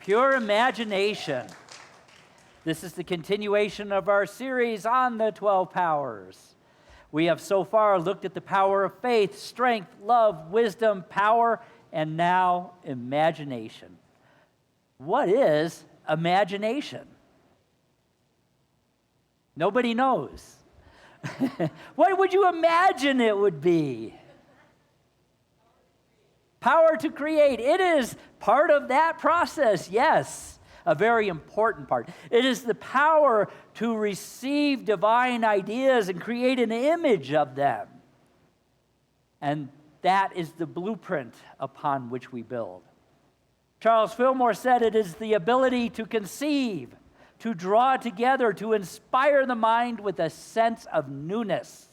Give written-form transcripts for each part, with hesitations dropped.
Pure imagination. This is the continuation of our series on the 12 powers. We have so far looked at the power of faith, strength, love, wisdom, power, and now imagination. What is imagination? Nobody knows. What would you imagine it would be? Power to create. It is part of that process, yes, a very important part. It is the power to receive divine ideas and create an image of them. And that is the blueprint upon which we build. Charles Fillmore said it is the ability to conceive, to draw together, to inspire the mind with a sense of newness.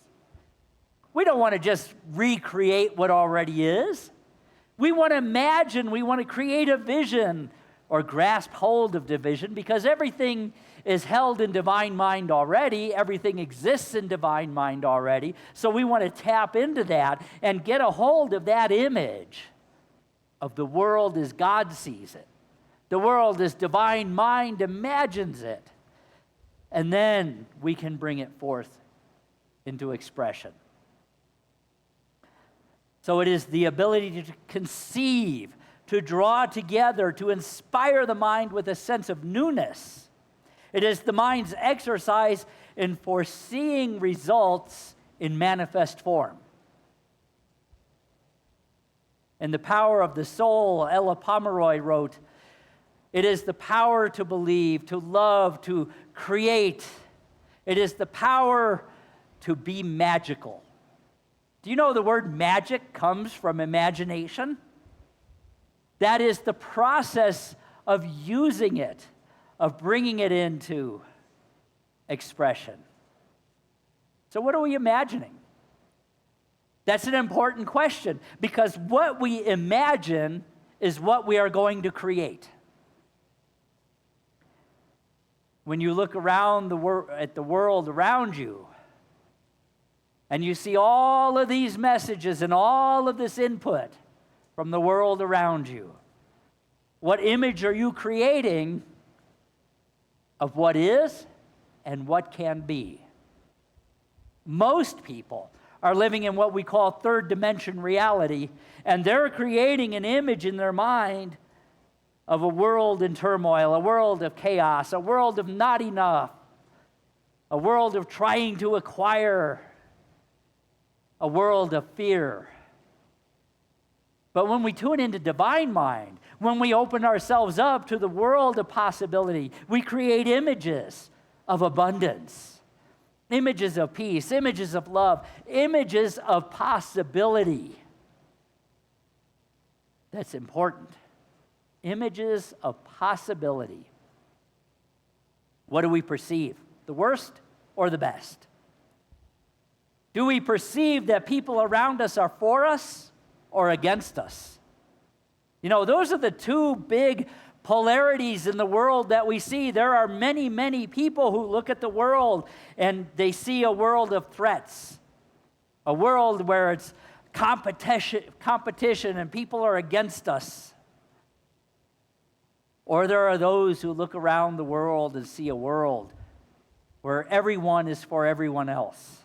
We don't want to just recreate what already is. We want to imagine, we want to create a vision or grasp hold of the vision because everything is held in divine mind already. Everything exists in divine mind already. So we want to tap into that and get a hold of that image of the world as God sees it. The world as divine mind imagines it. And then we can bring it forth into expression. So it is the ability to conceive, to draw together, to inspire the mind with a sense of newness. It is the mind's exercise in foreseeing results in manifest form. In The Power of the Soul, Ella Pomeroy wrote, "It is the power to believe, to love, to create. It is the power to be magical." Do you know the word magic comes from imagination? That is the process of using it, of bringing it into expression. So what are we imagining? That's an important question because what we imagine is what we are going to create. When you look around at the world around you, and you see all of these messages and all of this input from the world around you, what image are you creating of what is and what can be? Most people are living in what we call third dimension reality, and they're creating an image in their mind of a world in turmoil, a world of chaos, a world of not enough, a world of trying to acquire, a world of fear. But when we tune into divine mind, when we open ourselves up to the world of possibility, we create images of abundance, images of peace, images of love, images of possibility. That's important. Images of possibility. What do we perceive? The worst or the best? Do we perceive that people around us are for us or against us? You know, those are the two big polarities in the world that we see. There are many, many people who look at the world and they see a world of threats, a world where it's competition and people are against us. Or there are those who look around the world and see a world where everyone is for everyone else,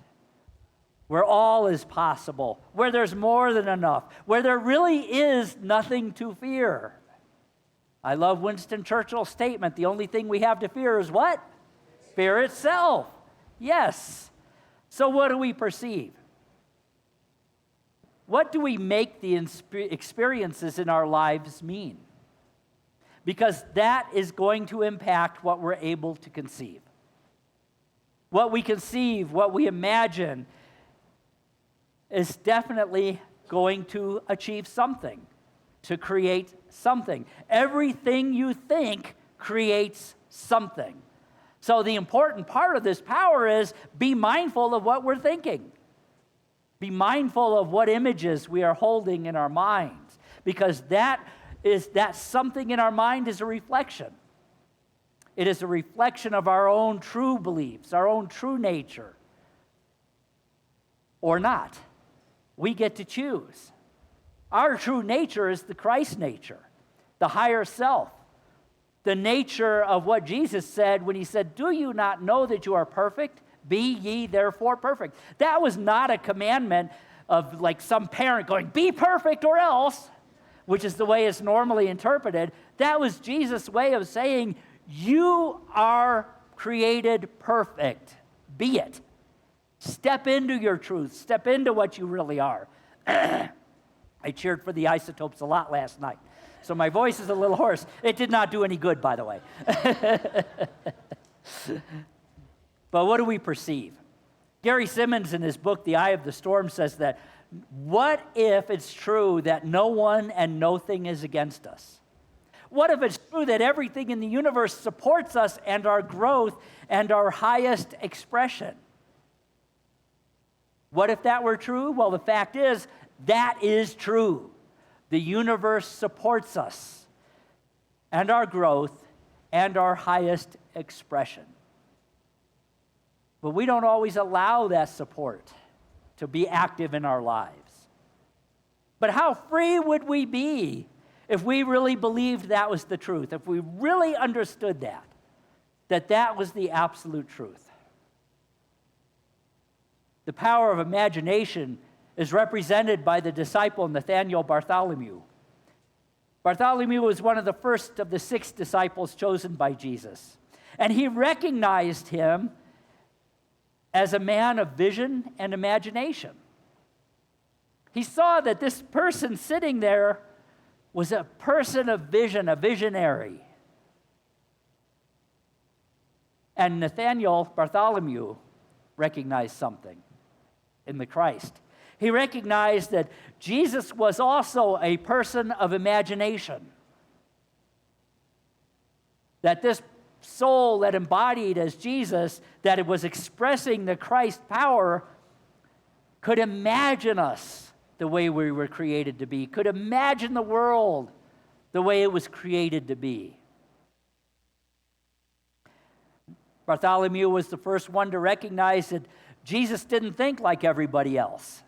where all is possible, where there's more than enough, where there really is nothing to fear. I love Winston Churchill's statement, the only thing we have to fear is what? Fear itself. Yes. So what do we perceive? What do we make the experiences in our lives mean? Because that is going to impact what we're able to conceive. What we conceive, what we imagine, is definitely going to achieve something, to create something. Everything you think creates something. So the important part of this power is be mindful of what we're thinking. Be mindful of what images we are holding in our minds, because that something in our mind is a reflection. It is a reflection of our own true beliefs, our own true nature, or not. We get to choose. Our true nature is the Christ nature, the higher self, the nature of what Jesus said when he said, "Do you not know that you are perfect? Be ye therefore perfect." That was not a commandment of like some parent going, "Be perfect or else," which is the way it's normally interpreted. That was Jesus' way of saying, you are created perfect. Be it. Step into your truth. Step into what you really are. I cheered for the Isotopes a lot last night, so my voice is a little hoarse. It did not do any good, by the way. But what do we perceive? Gary Simmons, in his book, The Eye of the Storm, says that, what if it's true that no one and no thing is against us? What if it's true that everything in the universe supports us and our growth and our highest expression? What if that were true? Well, the fact is, that is true. The universe supports us and our growth and our highest expression. But we don't always allow that support to be active in our lives. But how free would we be if we really believed that was the truth, if we really understood that was the absolute truth? The power of imagination is represented by the disciple Nathaniel Bartholomew. Bartholomew was one of the first of the 6 disciples chosen by Jesus, and he recognized him as a man of vision and imagination. He saw that this person sitting there was a person of vision, a visionary. And Nathaniel Bartholomew recognized something in the Christ. He recognized that Jesus was also a person of imagination. That this soul that embodied as Jesus, that it was expressing the Christ power, could imagine us the way we were created to be, could imagine the world the way it was created to be. Bartholomew was the first one to recognize that Jesus didn't think like everybody else.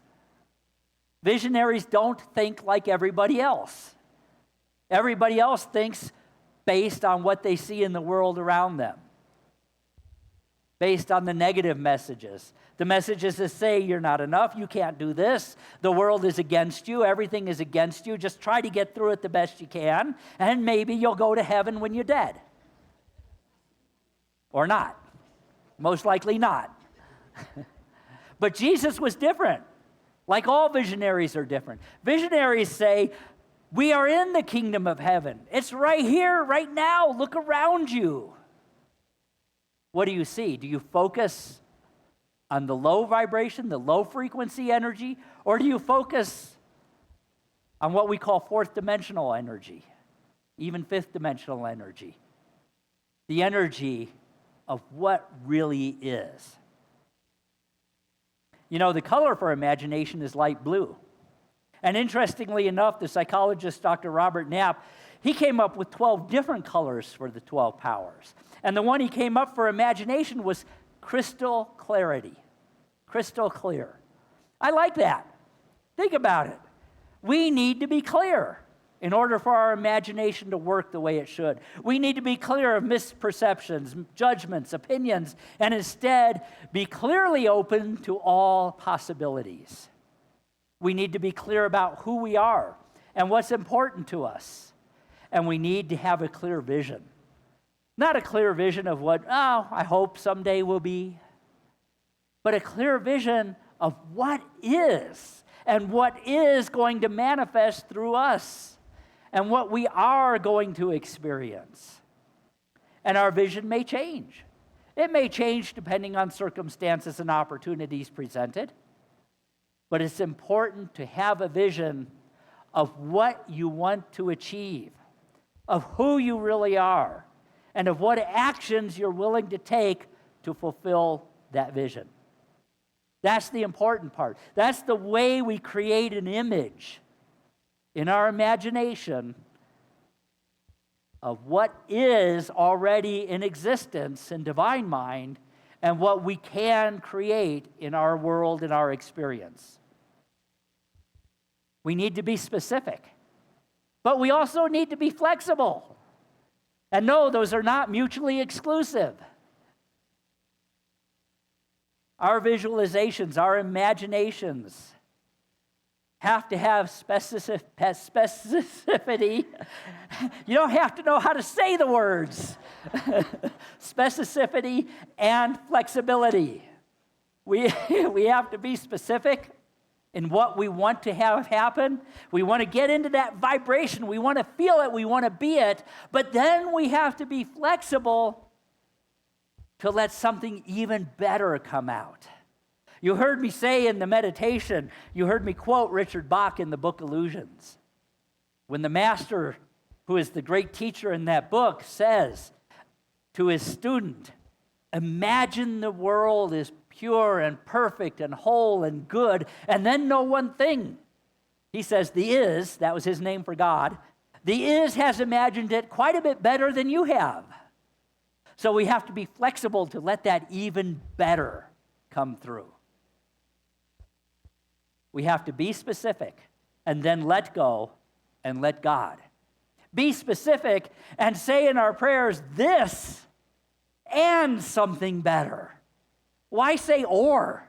Visionaries don't think like everybody else. Everybody else thinks based on what they see in the world around them, based on the negative messages. The messages that say you're not enough, you can't do this, the world is against you, everything is against you, just try to get through it the best you can, and maybe you'll go to heaven when you're dead. Or not. Most likely not. But Jesus was different. Like all visionaries are different. Visionaries say, we are in the kingdom of heaven. It's right here, right now. Look around you. What do you see? Do you focus on the low vibration, the low frequency energy, or do you focus on what we call fourth dimensional energy, even fifth dimensional energy? The energy of what really is. You know, the color for imagination is light blue. And interestingly enough, the psychologist Dr. Robert Knapp, he came up with 12 different colors for the 12 powers. And the one he came up for imagination was crystal clarity. Crystal clear. I like that. Think about it. We need to be clear in order for our imagination to work the way it should. We need to be clear of misperceptions, judgments, opinions, and instead be clearly open to all possibilities. We need to be clear about who we are and what's important to us. And we need to have a clear vision. Not a clear vision of what, I hope someday will be, but a clear vision of what is and what is going to manifest through us and what we are going to experience. And our vision may change. It may change depending on circumstances and opportunities presented. But it's important to have a vision of what you want to achieve, of who you really are, and of what actions you're willing to take to fulfill that vision. That's the important part. That's the way we create an image in our imagination of what is already in existence in divine mind and what we can create in our world, in our experience. We need to be specific, but we also need to be flexible And no, those are not mutually exclusive. Our visualizations, our imaginations have to have specificity. You don't have to know how to say the words. Specificity and flexibility. We have to be specific in what we want to have happen. We want to get into that vibration. We want to feel it. We want to be it. But then we have to be flexible to let something even better come out. You heard me say in the meditation, you heard me quote Richard Bach in the book Illusions. When the master, who is the great teacher in that book, says to his student, imagine the world is pure and perfect and whole and good, and then know one thing. He says, the is, that was his name for God, the is has imagined it quite a bit better than you have. So we have to be flexible to let that even better come through. We have to be specific and then let go and let God. Be specific and say in our prayers, this and something better. Why say or?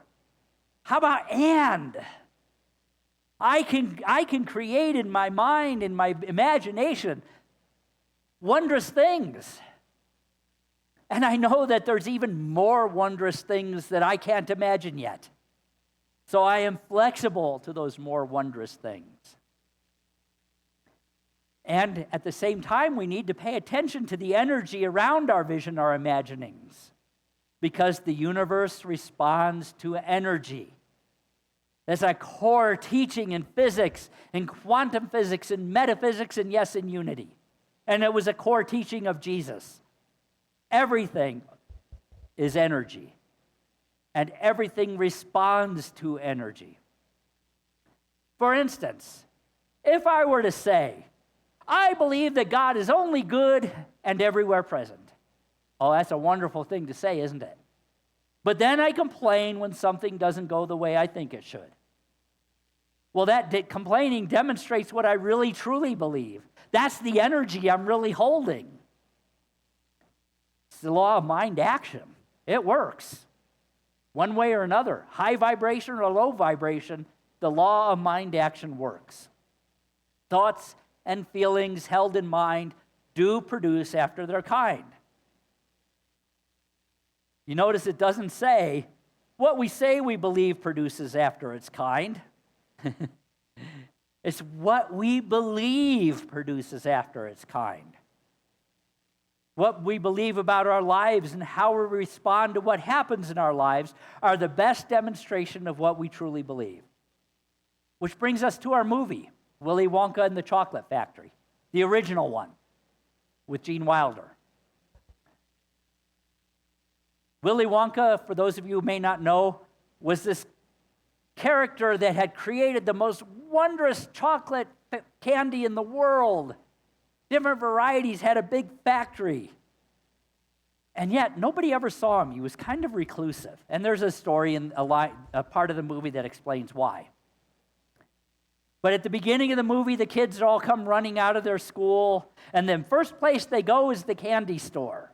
How about and? I can create in my mind, in my imagination, wondrous things. And I know that there's even more wondrous things that I can't imagine yet. So I am flexible to those more wondrous things. And at the same time, we need to pay attention to the energy around our vision, our imaginings, because the universe responds to energy. There's a core teaching in physics, in quantum physics, in metaphysics, and yes, in unity. And it was a core teaching of Jesus. Everything is energy, and everything responds to energy. For instance, if I were to say, I believe that God is only good and everywhere present. Oh, that's a wonderful thing to say, isn't it? But then I complain when something doesn't go the way I think it should. Well, that complaining demonstrates what I really truly believe. That's the energy I'm really holding. It's the law of mind action. It works. One way or another, high vibration or low vibration, the law of mind action works. Thoughts and feelings held in mind do produce after their kind. You notice it doesn't say, what we say we believe produces after its kind. It's what we believe produces after its kind. What we believe about our lives and how we respond to what happens in our lives are the best demonstration of what we truly believe. Which brings us to our movie, Willy Wonka and the Chocolate Factory, the original one with Gene Wilder. Willy Wonka, for those of you who may not know, was this character that had created the most wondrous chocolate candy in the world. Different varieties, had a big factory. And yet, nobody ever saw him. He was kind of reclusive. And there's a story in a part of the movie that explains why. But at the beginning of the movie, the kids all come running out of their school, and then first place they go is the candy store.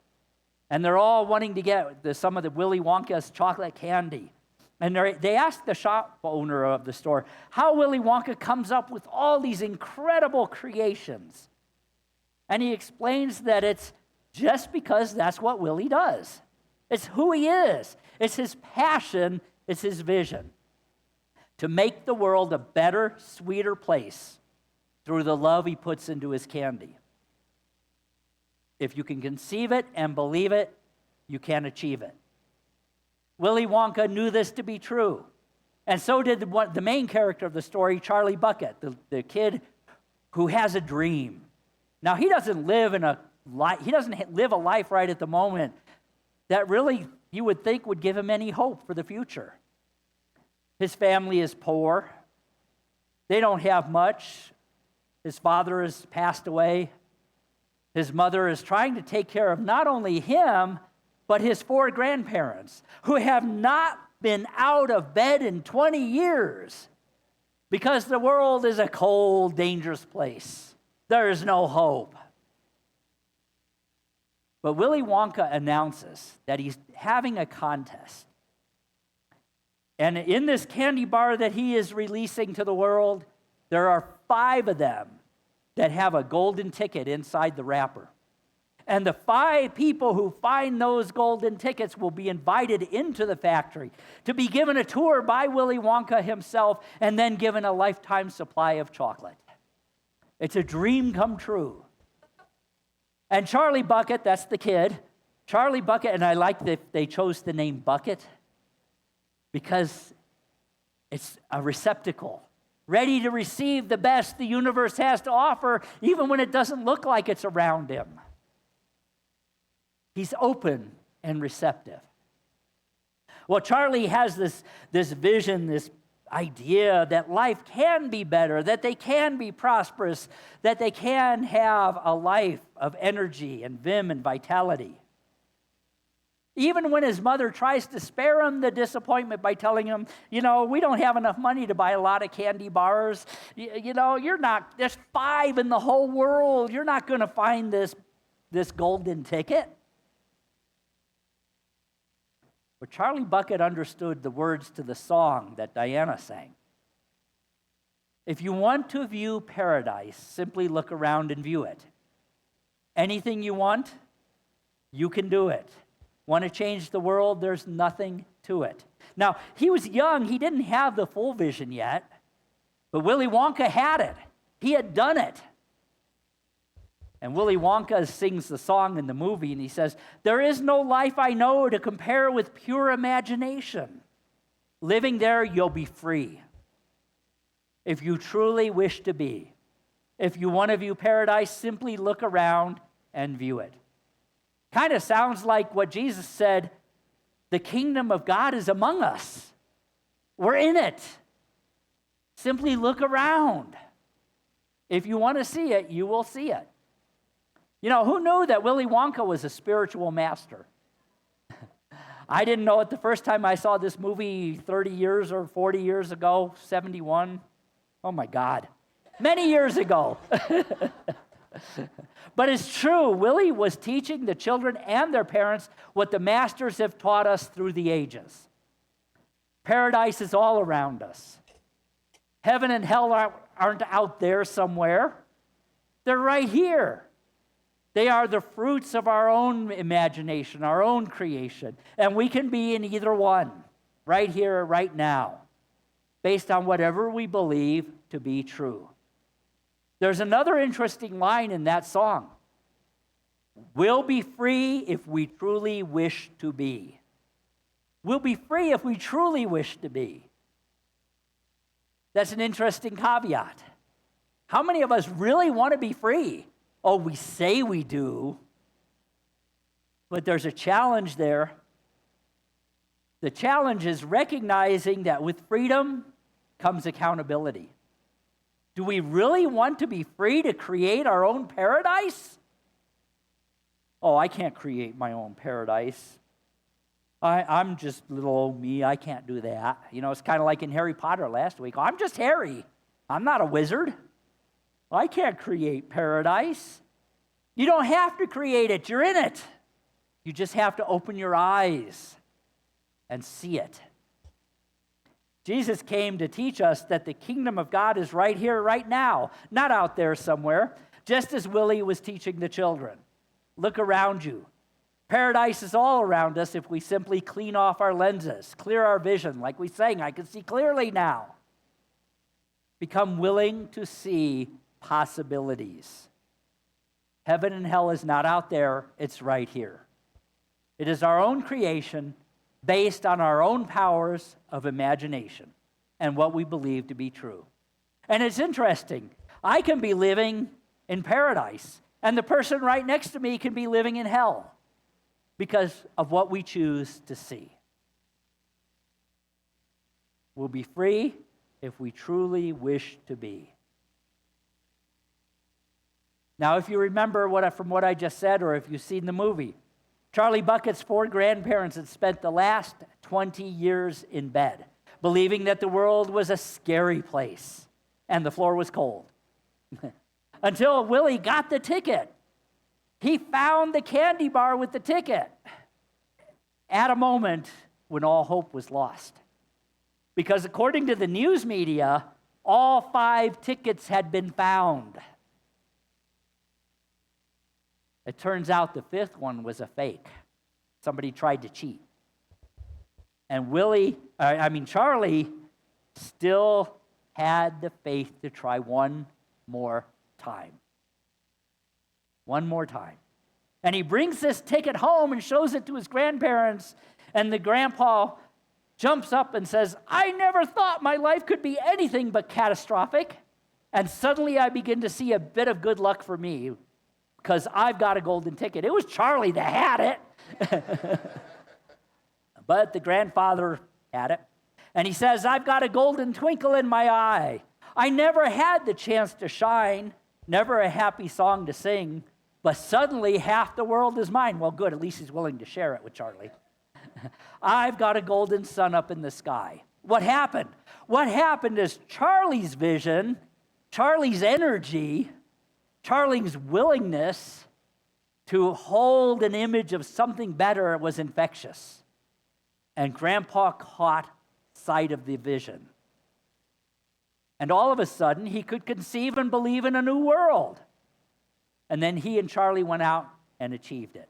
And they're all wanting to get some of the Willy Wonka's chocolate candy. And they ask the shop owner of the store how Willy Wonka comes up with all these incredible creations. And he explains that it's just because that's what Willy does. It's who he is. It's his passion. It's his vision. To make the world a better, sweeter place through the love he puts into his candy. If you can conceive it and believe it, you can achieve it. Willy Wonka knew this to be true. And so did the main character of the story, Charlie Bucket, the kid who has a dream. Now, he doesn't live a life right at the moment that really you would think would give him any hope for the future. His family is poor. They don't have much. His father has passed away. His mother is trying to take care of not only him, but his 4 grandparents, who have not been out of bed in 20 years because the world is a cold, dangerous place. There is no hope. But Willy Wonka announces that he's having a contest. And in this candy bar that he is releasing to the world, there are 5 of them that have a golden ticket inside the wrapper. And the 5 people who find those golden tickets will be invited into the factory to be given a tour by Willy Wonka himself and then given a lifetime supply of chocolate. It's a dream come true. And Charlie Bucket, that's the kid, Charlie Bucket, and I like that they chose the name Bucket because it's a receptacle, ready to receive the best the universe has to offer, even when it doesn't look like it's around him. He's open and receptive. Well, Charlie has this vision, this idea that life can be better, that they can be prosperous, that they can have a life of energy and vim and vitality. Even when his mother tries to spare him the disappointment by telling him, we don't have enough money to buy a lot of candy bars. There's 5 in the whole world. You're not going to find this golden ticket. But Charlie Bucket understood the words to the song that Diana sang. If you want to view paradise, simply look around and view it. Anything you want, you can do it. Want to change the world? There's nothing to it. Now, he was young. He didn't have the full vision yet. But Willy Wonka had it. He had done it. And Willy Wonka sings the song in the movie, and he says, "There is no life I know to compare with pure imagination. Living there, you'll be free. If you truly wish to be. If you want to view paradise, simply look around and view it." Kind of sounds like what Jesus said, the kingdom of God is among us. We're in it. Simply look around. If you want to see it, you will see it. Who knew that Willy Wonka was a spiritual master? I didn't know it the first time I saw this movie 30 years or 40 years ago, 71. Oh my God. Many years ago. But it's true, Willie was teaching the children and their parents what the masters have taught us through the ages. Paradise is all around us. Heaven and hell aren't out there somewhere. They're right here. They are the fruits of our own imagination, our own creation. And we can be in either one, right here, right now, based on whatever we believe to be true. There's another interesting line in that song. We'll be free if we truly wish to be. We'll be free if we truly wish to be. That's an interesting caveat. How many of us really want to be free? Oh, we say we do, but there's a challenge there. The challenge is recognizing that with freedom comes accountability. Do we really want to be free to create our own paradise? Oh, I can't create my own paradise. I'm just little old me. I can't do that. It's kind of like in Harry Potter last week. I'm just Harry. I'm not a wizard. I can't create paradise. You don't have to create it. You're in it. You just have to open your eyes and see it. Jesus came to teach us that the kingdom of God is right here, right now, not out there somewhere, just as Willie was teaching the children. Look around you. Paradise is all around us if we simply clean off our lenses, clear our vision, like we sang, I can see clearly now. Become willing to see possibilities. Heaven and hell is not out there, it's right here. It is our own creation based on our own powers of imagination and what we believe to be true. And it's interesting. I can be living in paradise, and the person right next to me can be living in hell because of what we choose to see. We'll be free if we truly wish to be. Now, if you remember from what I just said, or if you've seen the movie, Charlie Bucket's 4 grandparents had spent the last 20 years in bed, believing that the world was a scary place and the floor was cold. Until Willie got the ticket. He found the candy bar with the ticket at a moment when all hope was lost. Because according to the news media, all 5 tickets had been found. It turns out the 5th one was a fake. Somebody tried to cheat. And Charlie still had the faith to try one more time. One more time. And he brings this ticket home and shows it to his grandparents. And the grandpa jumps up and says, I never thought my life could be anything but catastrophic. And suddenly I begin to see a bit of good luck for me because I've got a golden ticket. It was Charlie that had it. But the grandfather had it. And he says, I've got a golden twinkle in my eye. I never had the chance to shine, never a happy song to sing, but suddenly half the world is mine. Well, good, at least he's willing to share it with Charlie. I've got a golden sun up in the sky. What happened? What happened is Charlie's vision, Charlie's energy, Charlie's willingness to hold an image of something better was infectious. And Grandpa caught sight of the vision. And all of a sudden, he could conceive and believe in a new world. And then he and Charlie went out and achieved it.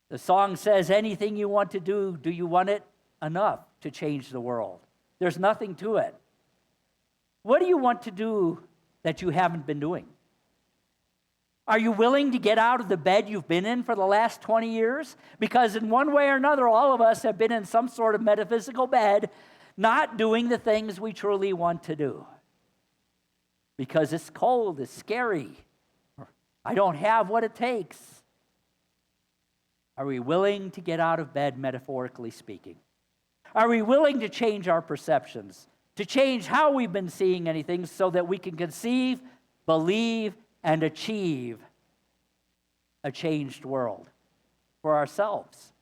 The song says, anything you want to do you want it enough to change the world? There's nothing to it. What do you want to do that you haven't been doing? Are you willing to get out of the bed you've been in for the last 20 years? Because in one way or another, all of us have been in some sort of metaphysical bed, not doing the things we truly want to do. Because it's cold, it's scary. I don't have what it takes. Are we willing to get out of bed, metaphorically speaking? Are we willing to change our perceptions, to change how we've been seeing anything so that we can conceive, believe, and achieve a changed world for ourselves?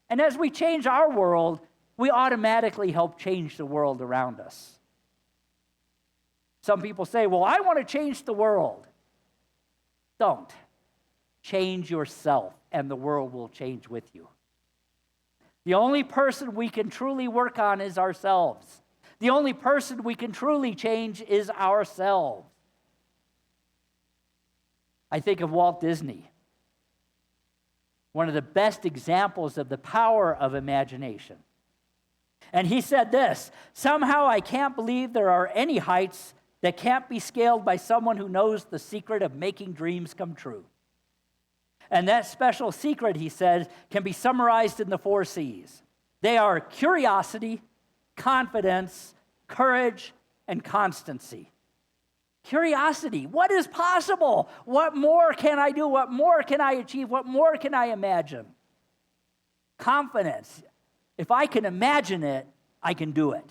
And as we change our world, we automatically help change the world around us. Some people say, well, I want to change the world. Don't. Change yourself, and the world will change with you. The only person we can truly work on is ourselves. The only person we can truly change is ourselves. I think of Walt Disney, one of the best examples of the power of imagination. And he said this, somehow I can't believe there are any heights that can't be scaled by someone who knows the secret of making dreams come true. And that special secret, he said, can be summarized in the 4 C's. They are curiosity, confidence, courage, and constancy. Curiosity. What is possible? What more can I do? What more can I achieve? What more can I imagine? Confidence. If I can imagine it, I can do it.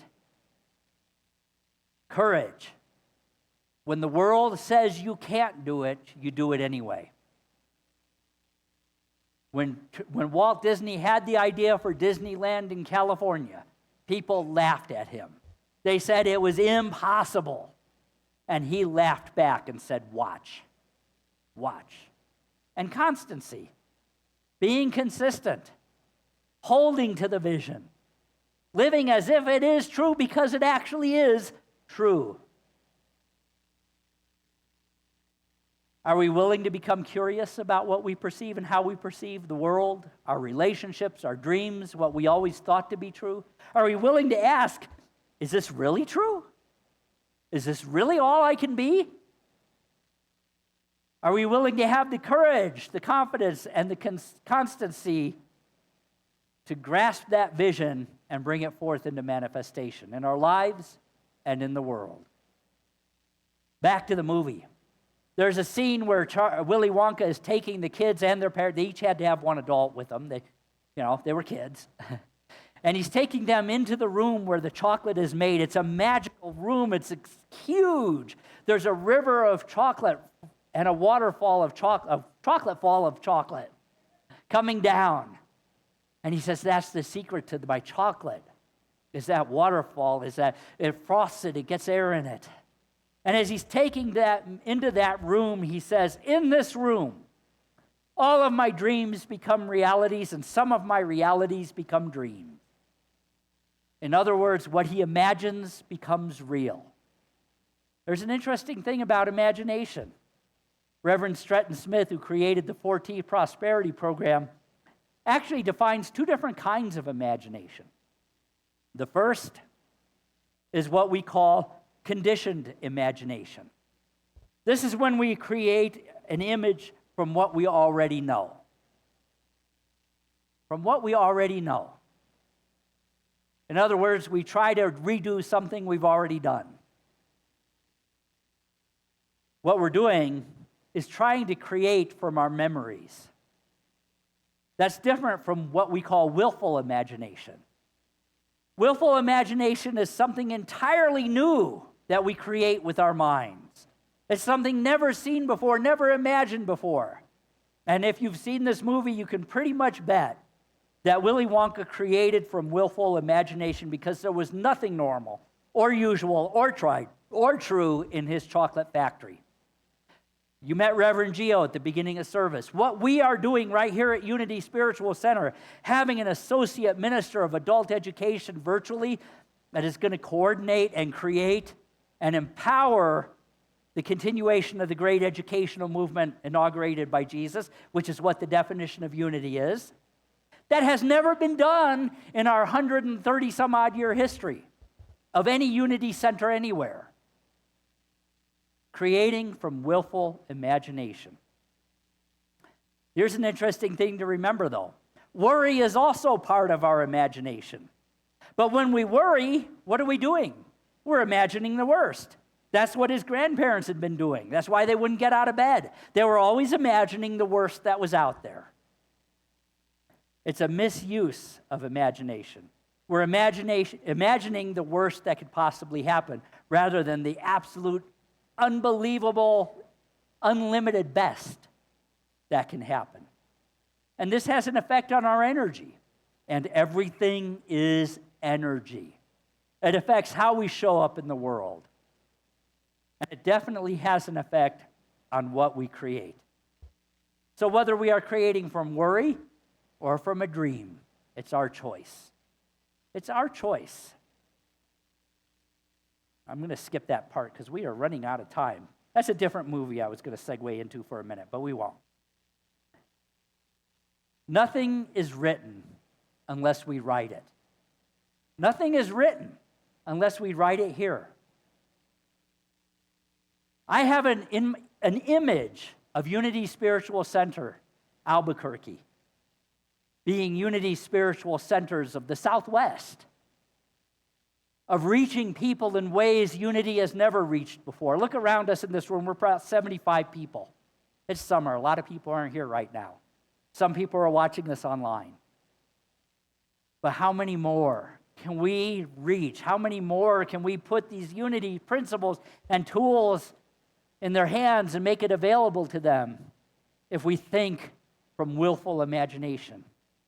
Courage. When the world says you can't do it, you do it anyway. When Walt Disney had the idea for Disneyland in California, people laughed at him. They said it was impossible. And he laughed back and said, watch. Watch. And constancy. Being consistent. Holding to the vision. Living as if it is true because it actually is true. Are we willing to become curious about what we perceive and how we perceive the world, our relationships, our dreams, what we always thought to be true? Are we willing to ask, is this really true? Is this really all I can be? Are we willing to have the courage, the confidence, and the constancy to grasp that vision and bring it forth into manifestation in our lives and in the world? Back to the movie. There's a scene where Willie Wonka is taking the kids and their parents. They each had to have one adult with them. They were kids. And he's taking them into the room where the chocolate is made. It's a magical room. It's huge. There's a river of chocolate and a waterfall of chocolate, a chocolate fall of chocolate coming down. And he says, that's the secret to my chocolate, is that waterfall, is that it frosts it, it gets air in it. And as he's taking that into that room, he says, in this room, all of my dreams become realities, and some of my realities become dreams. In other words, what he imagines becomes real. There's an interesting thing about imagination. Reverend Stretton Smith, who created the 4T Prosperity Program, actually defines two different kinds of imagination. The first is what we call conditioned imagination. This is when we create an image from what we already know. From what we already know. In other words, we try to redo something we've already done. What we're doing is trying to create from our memories. That's different from what we call willful imagination. Willful imagination is something entirely new that we create with our minds. It's something never seen before, never imagined before. And if you've seen this movie, you can pretty much bet that Willie Wonka created from willful imagination because there was nothing normal or usual or tried or true in his chocolate factory. You met Reverend Gio at the beginning of service. What we are doing right here at Unity Spiritual Center, having an associate minister of adult education virtually that is going to coordinate and create and empower the continuation of the great educational movement inaugurated by Jesus, which is what the definition of unity is. That has never been done in our 130-some-odd year history of any Unity Center anywhere. Creating from willful imagination. Here's an interesting thing to remember, though. Worry is also part of our imagination. But when we worry, what are we doing? We're imagining the worst. That's what his grandparents had been doing. That's why they wouldn't get out of bed. They were always imagining the worst that was out there. It's a misuse of imagination. We're imagining the worst that could possibly happen rather than the absolute, unbelievable, unlimited best that can happen. And this has an effect on our energy. And everything is energy. It affects how we show up in the world. And it definitely has an effect on what we create. So whether we are creating from worry or from a dream, it's our choice. It's our choice. I'm going to skip that part because we are running out of time. That's a different movie I was going to segue into for a minute, but we won't. Nothing is written unless we write it. Nothing is written unless we write it here. I have an image of Unity Spiritual Center, Albuquerque, being Unity Spiritual Centers of the Southwest, of reaching people in ways Unity has never reached before. Look around us in this room. We're about 75 people. It's summer. A lot of people aren't here right now. Some people are watching this online. But how many more can we reach? How many more can we put these Unity principles and tools in their hands and make it available to them if we think from willful imagination?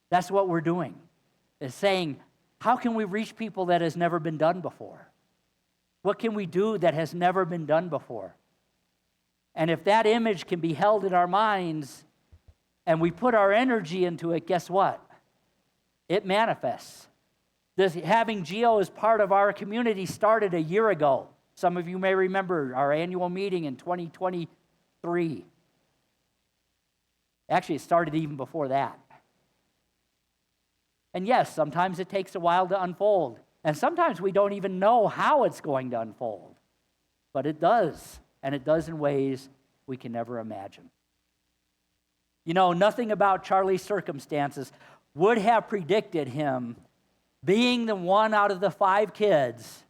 That's what we're doing, is saying, how can we reach people that has never been done before? What can we do that has never been done before? And if that image can be held in our minds and we put our energy into it, guess what? It manifests. Having Geo as part of our community started a year ago. Some of you may remember our annual meeting in 2023. Actually, it started even before that. And yes, sometimes it takes a while to unfold. And sometimes we don't even know how it's going to unfold. But it does. And it does in ways we can never imagine. You know, nothing about Charlie's circumstances would have predicted him being the one out of the 5 kids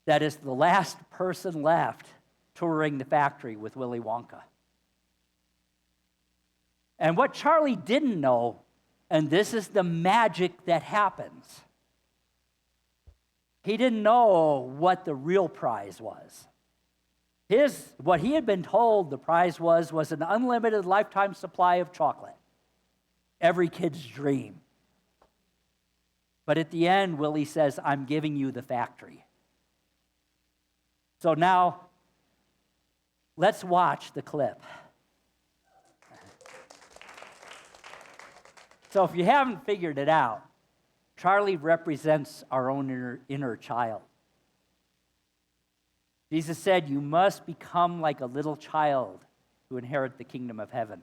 that is the last person left touring the factory with Willy Wonka. And what Charlie didn't know, and this is the magic that happens, he didn't know what the real prize was. What he had been told the prize was an unlimited lifetime supply of chocolate. Every kid's dream. But at the end, Willie says, I'm giving you the factory. So now, let's watch the clip. So if you haven't figured it out, Charlie represents our own inner child. Jesus said, you must become like a little child to inherit the kingdom of heaven.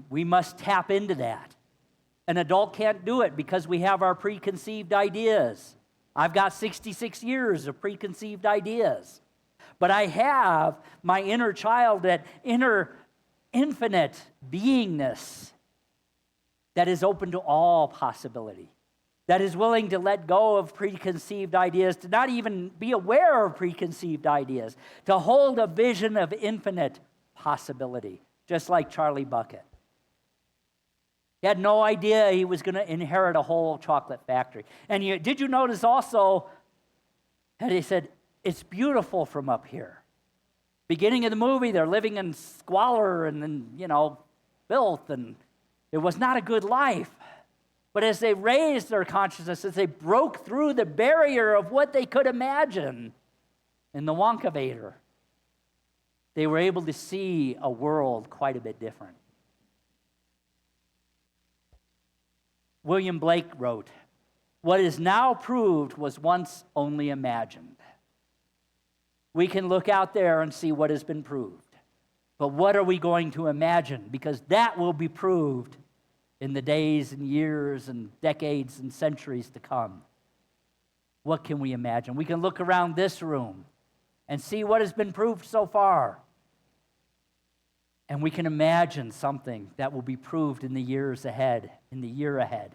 We must tap into that. An adult can't do it because we have our preconceived ideas. I've got 66 years of preconceived ideas. But I have my inner child, that inner infinite beingness that is open to all possibility, that is willing to let go of preconceived ideas, to not even be aware of preconceived ideas, to hold a vision of infinite possibility, just like Charlie Bucket. He had no idea he was going to inherit a whole chocolate factory. And did you notice also that he said, it's beautiful from up here. Beginning of the movie, they're living in squalor and filth, and it was not a good life. But as they raised their consciousness, as they broke through the barrier of what they could imagine in the Wonka Vader, they were able to see a world quite a bit different. William Blake wrote, what is now proved was once only imagined. We can look out there and see what has been proved. But what are we going to imagine? Because that will be proved in the days and years and decades and centuries to come. What can we imagine? We can look around this room and see what has been proved so far. And we can imagine something that will be proved in the years ahead, in the year ahead.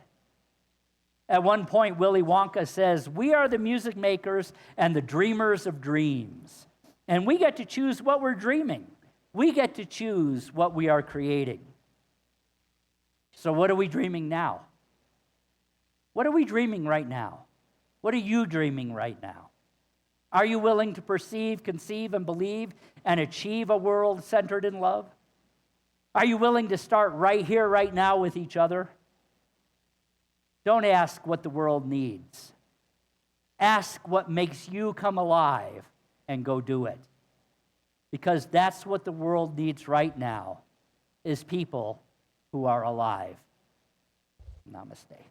At one point, Willie Wonka says, we are the music makers and the dreamers of dreams. And we get to choose what we're dreaming. We get to choose what we are creating. So what are we dreaming now? What are we dreaming right now? What are you dreaming right now? Are you willing to perceive, conceive, and believe and achieve a world centered in love? Are you willing to start right here, right now with each other? Don't ask what the world needs. Ask what makes you come alive and go do it. Because that's what the world needs right now, is people who are alive. Namaste.